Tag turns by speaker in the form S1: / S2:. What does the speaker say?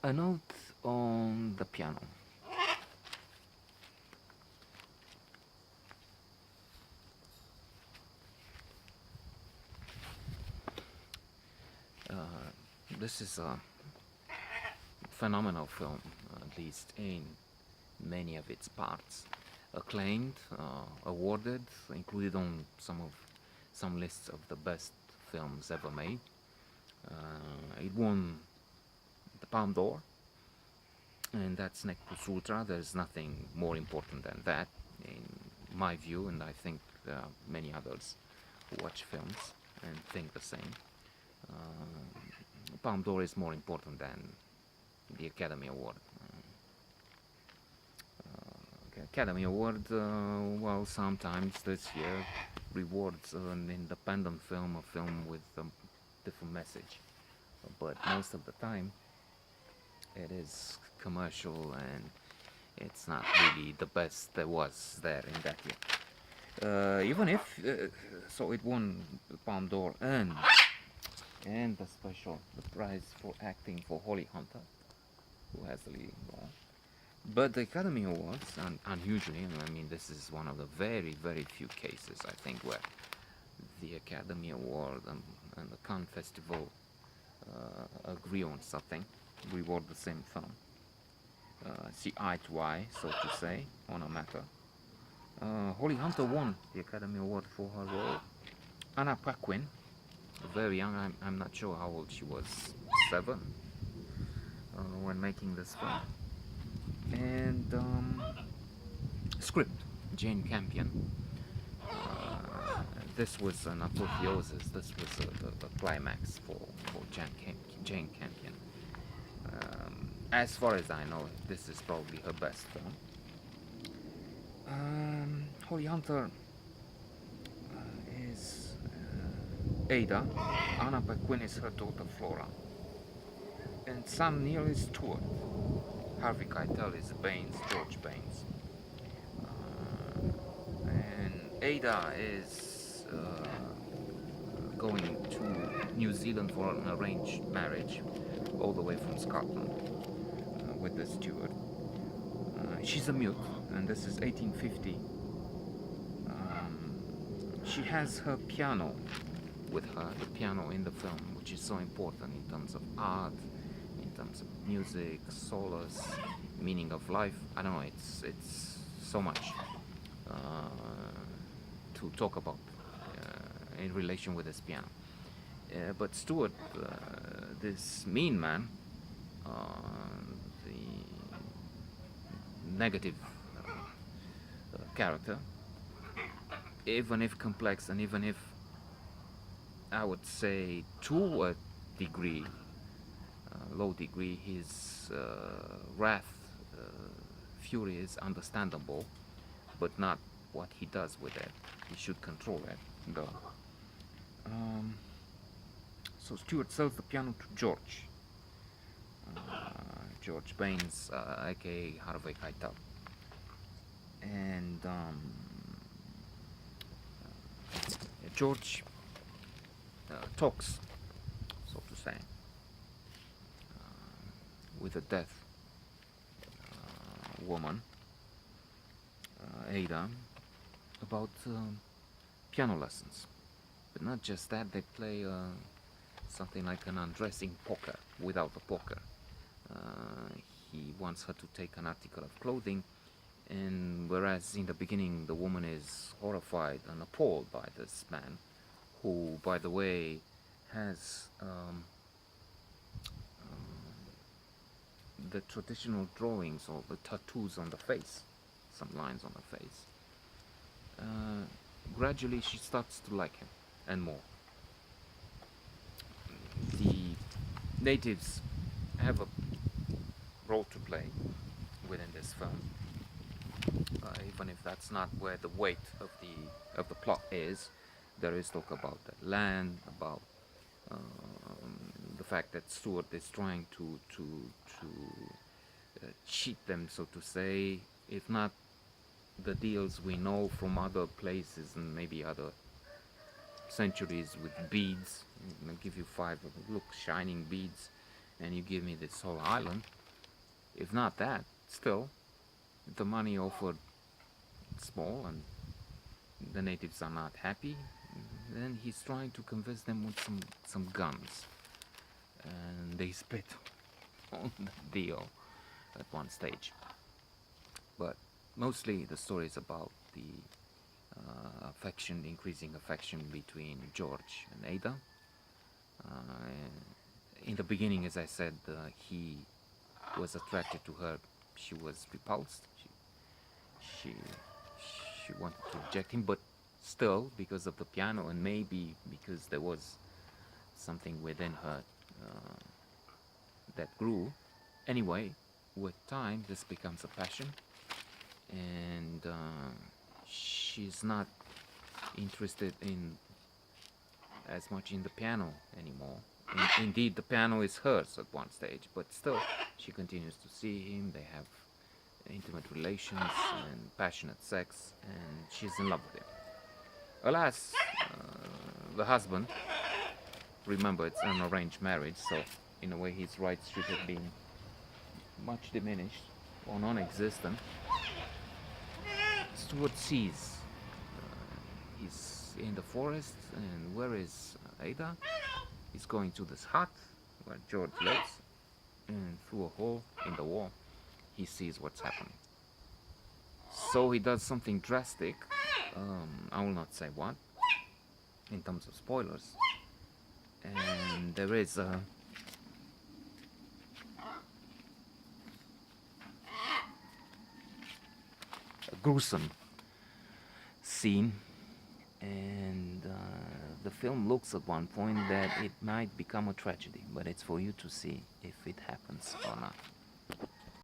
S1: A note on the piano. Uh, this is a phenomenal film, at least in many of its parts. Acclaimed, awarded, included on some lists of the best films ever made. It won the Palme d'Or, and that's Nec Plus Ultra. There's nothing more important than that, in my view, and I think there are many others who watch films and think the same. Palme d'Or is more important than the Academy Award. Academy Award, well, sometimes this year rewards an independent film, a film with a different message, but most of the time it is commercial and it's not really the best there was there in that year. Even if so, it won the Palme d'Or and the special the prize for acting for Holly Hunter, who has the leading role. But the Academy Awards, unusually, I mean, this is one of the very, very few cases, I think, where the Academy Award and the Cannes Festival agree on something, reward the same film, see eye to eye, so to say, on a matter. Holly Hunter won the Academy Award for her role. Anna Paquin, very young, I'm not sure how old she was, 7, when making this film. And script, Jane Campion. This was an apotheosis. This was a climax for Jane Campion. As far as I know, this is probably her best film. Holly Hunter is Ada. Anna Paquin is her daughter Flora. And Sam Neill is Stuart. Harvey Keitel is Baines, George Baines. And Ada is going to New Zealand for an arranged marriage, all the way from Scotland, with the steward. She's a mute, and this is 1850. She has her piano with her, the piano in the film, which is so important in terms of art, in terms of music, solace, meaning of life. I don't know, it's so much to talk about in relation with this piano. But Stuart, this mean man, the negative character, even if complex and even if I would say to a degree, low degree, his wrath, fury is understandable, but not what he does with it. He should control it, though. So Stuart sells the piano to George. George Baines, aka Harvey Keitel. And George talks, so to say, with a deaf woman, Ada, about piano lessons. But not just that, they play something like an undressing poker without the poker. He wants her to take an article of clothing, and whereas in the beginning the woman is horrified and appalled by this man, who, by the way, has the traditional drawings or the tattoos on the face, some lines on the face. Gradually she starts to like him, and more. The natives have a role to play within this film, even if that's not where the weight of the plot is. There is talk about the land, about the fact that Stuart is trying to cheat them, so to say, if not the deals we know from other places and maybe other centuries with beads. I'll give you 5 look, shining beads, and you give me this whole island. If not that, still, the money offered small and the natives are not happy, then he's trying to convince them with some guns. And they spit on the deal at one stage. But mostly the story is about the increasing affection between George and Ada. In the beginning, as I said, he was attracted to her. She was repulsed. She she wanted to reject him, but still, because of the piano, and maybe because there was something within her that grew. Anyway, with time, this becomes a passion, and she's not interested in as much in the piano anymore. Indeed, the piano is hers at one stage, but still, she continues to see him. They have intimate relations and passionate sex, and she's in love with him. Alas, the husband, remember it's an arranged marriage, so in a way his rights should have been much diminished or non-existent. Stuart sees he's in the forest, and where is Ada? He's going to this hut where George lives, and through a hole in the wall he sees what's happening. So he does something drastic, I will not say what, in terms of spoilers, and there is a gruesome scene, and the film looks at one point that it might become a tragedy, but it's for you to see if it happens or not.